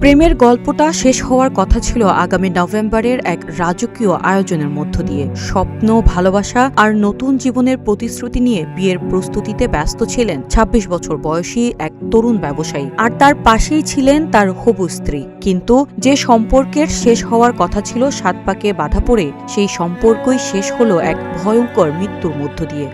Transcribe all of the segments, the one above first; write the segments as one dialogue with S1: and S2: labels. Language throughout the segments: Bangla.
S1: প্রেমের গল্পটা শেষ হওয়ার কথা ছিল আগামী নভেম্বরের এক রাজকীয় আয়োজনের মধ্য দিয়ে। স্বপ্ন, ভালোবাসা আর নতুন জীবনের প্রতিশ্রুতি নিয়ে বিয়ের প্রস্তুতিতে ব্যস্ত ছিলেন ২৬ বছর বয়সী এক তরুণ ব্যবসায়ী, আর তার পাশেই ছিলেন তার হবু স্ত্রী। কিন্তু যে সম্পর্কের শেষ হওয়ার কথা ছিল সাত পাকে বাধা পড়ে, সেই সম্পর্কই শেষ হলো এক ভয়ঙ্কর মৃত্যুর মধ্য দিয়ে।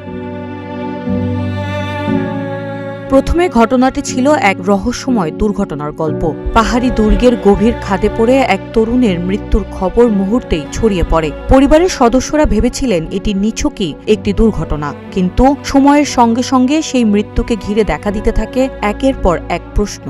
S1: প্রথমে ঘটনাটি ছিল এক রহস্যময় দুর্ঘটনার গল্প। পাহাড়ি দুর্গের গভীর খাদে পড়ে এক তরুণের মৃত্যুর খবর মুহূর্তেই ছড়িয়ে পড়ে। পরিবারের সদস্যরা ভেবেছিলেন এটি নিছকই একটি দুর্ঘটনা, কিন্তু সময়ের সঙ্গে সঙ্গে সেই মৃত্যুকে ঘিরে দেখা দিতে থাকে একের পর এক প্রশ্ন।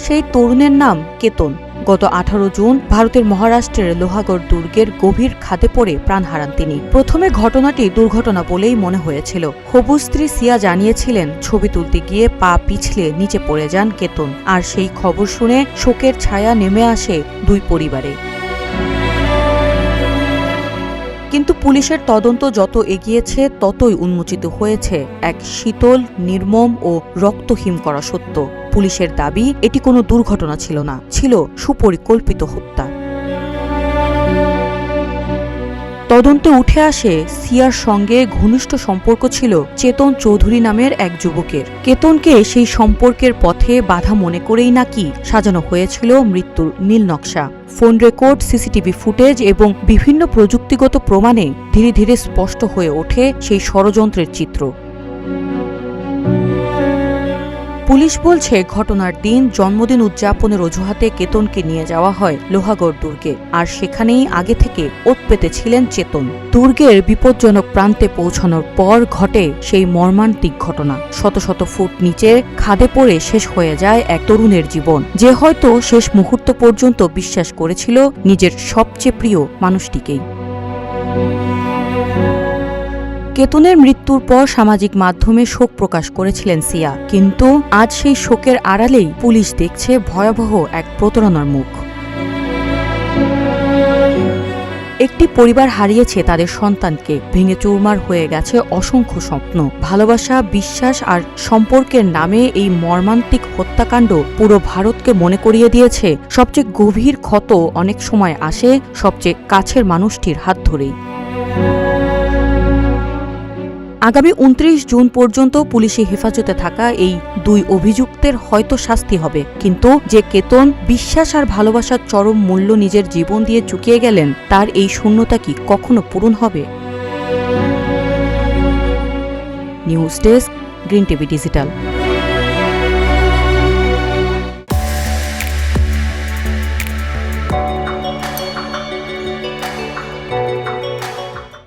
S1: সেই তরুণের নাম কেতন। গত ১৮ জুন ভারতের মহারাষ্ট্রের লোহাগড় দুর্গের গভীর খাদে পড়ে প্রাণ হারান তিনি। প্রথমে ঘটনাটি দুর্ঘটনা বলেই মনে হয়েছিল। হবু স্ত্রী সিয়া জানিয়েছিলেন, ছবি তুলতে গিয়ে পা পিছলে নিচে পড়ে যান কেতন, আর সেই খবর শুনে শোকের ছায়া নেমে আসে দুই পরিবারে। কিন্তু পুলিশের তদন্ত যত এগিয়েছে ততই উন্মোচিত হয়েছে এক শীতল, নির্মম ও রক্তহীন করা সত্য। পুলিশের দাবি এটি কোনো দুর্ঘটনা ছিল না, ছিল সুপরিকল্পিত হত্যা। তদন্তে উঠে আসে সিয়ার সঙ্গে ঘনিষ্ঠ সম্পর্ক ছিল চেতন চৌধুরী নামের এক যুবকের। কেতনকে সেই সম্পর্কের পথে বাধা মনে করেই নাকি সাজানো হয়েছিল মৃত্যুর নীল নকশা। ফোন রেকর্ড, সিসিটিভি ফুটেজ এবং বিভিন্ন প্রযুক্তিগত প্রমাণে ধীরে ধীরে স্পষ্ট হয়ে ওঠে সেই ষড়যন্ত্রের চিত্র। পুলিশ বলছে, ঘটনার দিন জন্মদিন উদযাপনের অজুহাতে কেতনকে নিয়ে যাওয়া হয় লোহাগড় দুর্গে, আর সেখানেই আগে থেকে ওত পেতে ছিলেন চেতন। দুর্গের বিপজ্জনক প্রান্তে পৌঁছানোর পর ঘটে সেই মর্মান্তিক ঘটনা। শত শত ফুট নিচে খাদে পড়ে শেষ হয়ে যায় এক তরুণের জীবন, যে হয়তো শেষ মুহূর্ত পর্যন্ত বিশ্বাস করেছিল নিজের সবচেয়ে প্রিয় মানুষটিকেই। কেতনের মৃত্যুর পর সামাজিক মাধ্যমে শোক প্রকাশ করেছিলেন সিয়া, কিন্তু আজ সেই শোকের আড়ালেই পুলিশ দেখছে ভয়াবহ এক প্রতারণার মুখ। একটি পরিবার হারিয়েছে তাদের সন্তানকে, ভেঙে চুরমার হয়ে গেছে অসংখ্য স্বপ্ন। ভালোবাসা, বিশ্বাস আর সম্পর্কের নামে এই মর্মান্তিক হত্যাকাণ্ড পুরো ভারতকে মনে করিয়ে দিয়েছে সবচেয়ে গভীর ক্ষত অনেক সময় আসে সবচেয়ে কাছের মানুষটির হাত ধরেই। আগামী ২৯ জুন পর্যন্ত পুলিশি হেফাজতে থাকা এই দুই অভিযুক্তের হয়তো শাস্তি হবে, কিন্তু যে কেতন বিশ্বাস আর ভালোবাসার চরম মূল্য নিজের জীবন দিয়ে চুকিয়ে গেলেন, তার এই শূন্যতা কি কখনো পূরণ হবে? News desk, green TV digital.